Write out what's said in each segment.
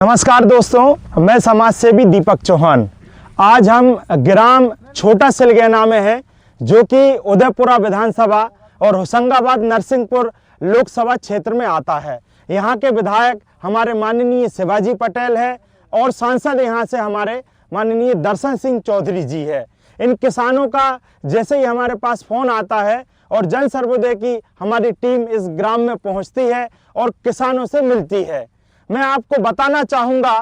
नमस्कार दोस्तों, मैं समाज सेवी दीपक चौहान। आज हम ग्राम छोटा सिलगैना में हैं, जो कि उदयपुरा विधानसभा और होशंगाबाद नरसिंहपुर लोकसभा क्षेत्र में आता है। यहाँ के विधायक हमारे माननीय शिवाजी पटेल है और सांसद यहाँ से हमारे माननीय दर्शन सिंह चौधरी जी है। इन किसानों का जैसे ही हमारे पास फ़ोन आता है और जन सर्वोदय की हमारी टीम इस ग्राम में पहुँचती है और किसानों से मिलती है। मैं आपको बताना चाहूँगा,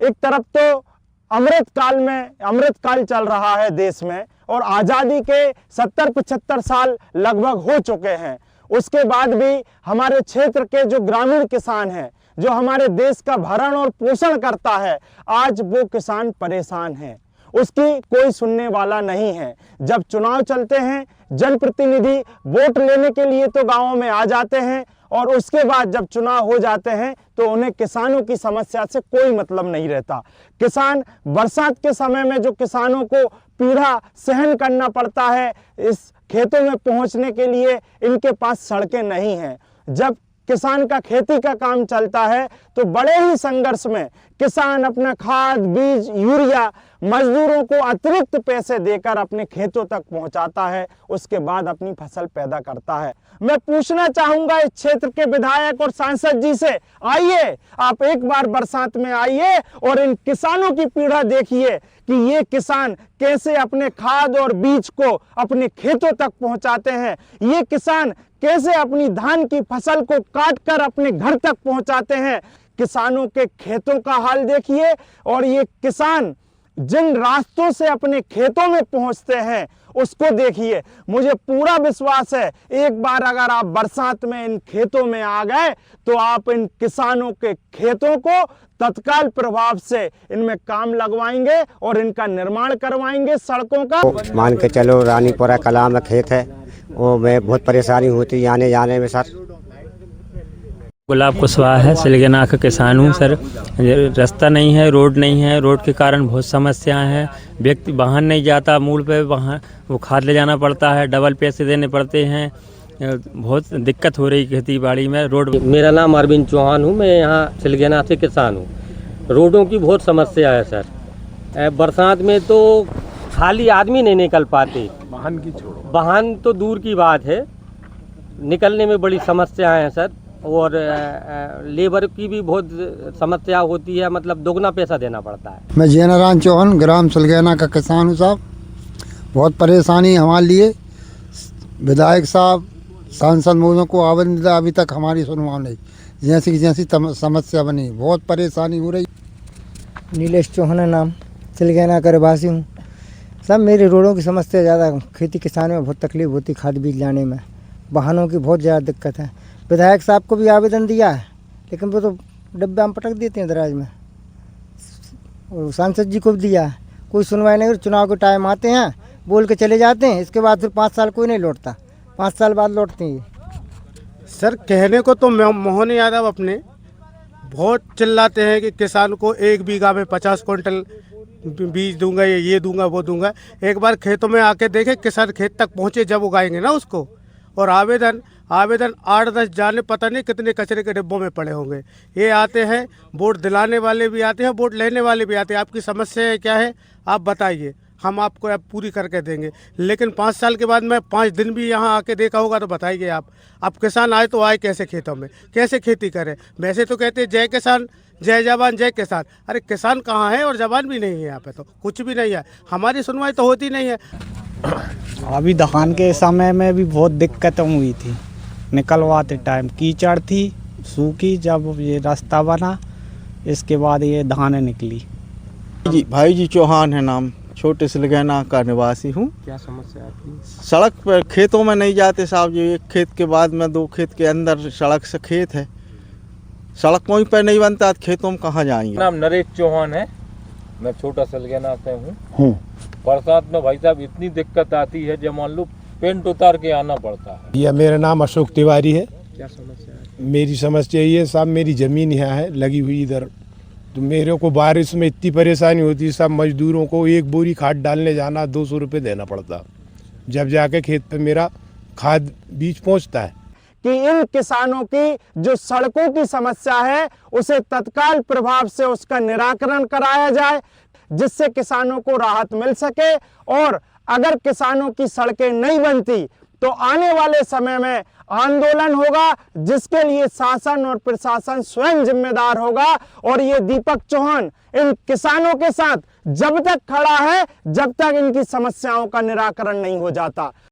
एक तरफ तो अमृत काल चल रहा है देश में और आज़ादी के 70-75 साल लगभग हो चुके हैं। उसके बाद भी हमारे क्षेत्र के जो ग्रामीण किसान हैं, जो हमारे देश का भरण और पोषण करता है, आज वो किसान परेशान हैं। उसकी कोई सुनने वाला नहीं है। जब चुनाव चलते हैं, जनप्रतिनिधि वोट लेने के लिए तो गाँवों में आ जाते हैं और उसके बाद जब चुनाव हो जाते हैं तो उन्हें किसानों की समस्या से कोई मतलब नहीं रहता। किसान बरसात के समय में जो किसानों को पीड़ा सहन करना पड़ता है, इस खेतों में पहुंचने के लिए इनके पास सड़कें नहीं हैं। जब किसान का खेती का काम चलता है तो बड़े ही संघर्ष में किसान अपना खाद, बीज, यूरिया मजदूरों को अतिरिक्त पैसे देकर अपने खेतों तक पहुंचाता है, उसके बाद अपनी फसल पैदा करता है। मैं पूछना चाहूंगा इस क्षेत्र के विधायक और सांसद जी से, आइए आप एक बार बरसात में आइए और इन किसानों की पीड़ा देखिए कि ये किसान कैसे अपने खाद और बीज को अपने खेतों तक पहुंचाते हैं। ये किसान कैसे अपनी धान की फसल को काटकर अपने घर तक पहुंचाते हैं। किसानों के खेतों का हाल देखिए और ये किसान जिन रास्तों से अपने खेतों में पहुंचते हैं उसको देखिए। मुझे पूरा विश्वास है, एक बार अगर आप बरसात में इन खेतों में आ गए तो आप इन किसानों के खेतों को तत्काल प्रभाव से इनमें काम लगवाएंगे और इनका निर्माण करवाएंगे सड़कों का। मान के चलो रानीपुरा कला में खेत है, वो में बहुत परेशानी होती है आने जाने में सर। गुलाब कुशवाहा है, सिलगैना का किसान हूँ सर। रास्ता नहीं है, रोड नहीं है, रोड के कारण बहुत समस्याएं हैं। व्यक्ति वाहन नहीं जाता, मूल पे वहाँ वो खाद ले जाना पड़ता है, डबल पैसे देने पड़ते हैं। बहुत दिक्कत हो रही खेती बाड़ी में। रोड मेरा नाम अरविंद चौहान हूँ, मैं यहाँ सिलगैना से किसान हूँ। रोडों की बहुत समस्या है सर। बरसात में तो खाली आदमी नहीं निकल पाते, वाहन की छोड़ो, वाहन तो दूर की बात है, निकलने में बड़ी समस्याएं हैं सर। और लेबर की भी बहुत समस्या होती है, मतलब दोगुना पैसा देना पड़ता है। मैं जयनारायण चौहान ग्राम सिलगैना का किसान हूँ साहब। बहुत परेशानी हमारे लिए। विधायक साहब, सांसद मोदी को आवेदन दिया, अभी तक हमारी सुनवाई नहीं। जैसी समस्या बनी, बहुत परेशानी हो रही। नीलेश चौहान नाम, सिलगैना का रहवासी हूँ। सब मेरे रोडों की समस्या ज़्यादा, खेती किसानों में बहुत तकलीफ होती, खाद बीज लाने में, वाहनों की बहुत ज़्यादा दिक्कत है। विधायक साहब को भी आवेदन दिया है, लेकिन वो तो डब्बे में पटक देते हैं दराज में। और सांसद जी को भी दिया है, कोई सुनवाई नहीं। चुनाव के टाइम आते हैं, बोल के चले जाते हैं, इसके बाद फिर 5 साल कोई नहीं लौटता, 5 साल बाद लौटते हैं। सर कहने को तो मोहन यादव अपने बहुत चिल्लाते हैं कि किसान को 1 बीघा में 50 क्विंटल बीज दूंगा, ये दूंगा, वो दूंगा। एक बार खेतों में आके देखे, किसान खेत तक पहुँचे जब उगाएंगे ना उसको। और आवेदन 8-10 जाने पता नहीं कितने कचरे के डिब्बों में पड़े होंगे। ये आते हैं, वोट दिलाने वाले भी आते हैं, वोट लेने वाले भी आते हैं। आपकी समस्या क्या है आप बताइए, हम आपको अब पूरी करके देंगे। लेकिन 5 साल के बाद मैं 5 दिन भी यहाँ आके देखा होगा तो बताइए आप किसान आए तो आए कैसे खेतों में, कैसे खेती करें। वैसे तो कहते हैं जय किसान, जय जवान, जय किसान। अरे किसान कहाँ है और जवान भी नहीं है, यहाँ पे तो कुछ भी नहीं है। हमारी सुनवाई तो होती नहीं है। अभी धान के समय में भी बहुत दिक्कतें हुई थी, निकलवाते टाइम कीचड़ थी, सूखी। जब ये रास्ता बना इसके बाद ये धान निकली। जी भाई जी चौहान है नाम, छोटे सिलगैना का निवासी हूँ। क्या समस्या आपकी? सड़क पर खेतों में नहीं जाते साहब जी। एक खेत के बाद में 2 खेत के अंदर सड़क से खेत है, सड़क वहीं पर नहीं बनता, खेतों में कहाँ जाएंगे। नाम नरेश चौहान है, मैं छोटा सिलगैना से हूँ। बरसात में भाई साहब इतनी दिक्कत आती है, जब मान लो पेंट उतार के आना पड़ता है। यह मेरा नाम अशोक तिवारी है। क्या समस्या है? मेरी समस्या ये साहब, मेरी ज़मीन यहाँ है लगी हुई इधर, तो मेरे को बारिश में इतनी परेशानी होती है। सब मजदूरों को 1 बोरी खाद डालने जाना 200 रुपये देना पड़ता, जब जाके खेत पे मेरा खाद बीज पहुँचता है। कि इन किसानों की जो सड़कों की समस्या है उसे तत्काल प्रभाव से उसका निराकरण कराया जाए, जिससे किसानों को राहत मिल सके। और अगर किसानों की सड़कें नहीं बनती तो आने वाले समय में आंदोलन होगा, जिसके लिए शासन और प्रशासन स्वयं जिम्मेदार होगा। और ये दीपक चौहान इन किसानों के साथ जब तक खड़ा है, जब तक इनकी समस्याओं का निराकरण नहीं हो जाता।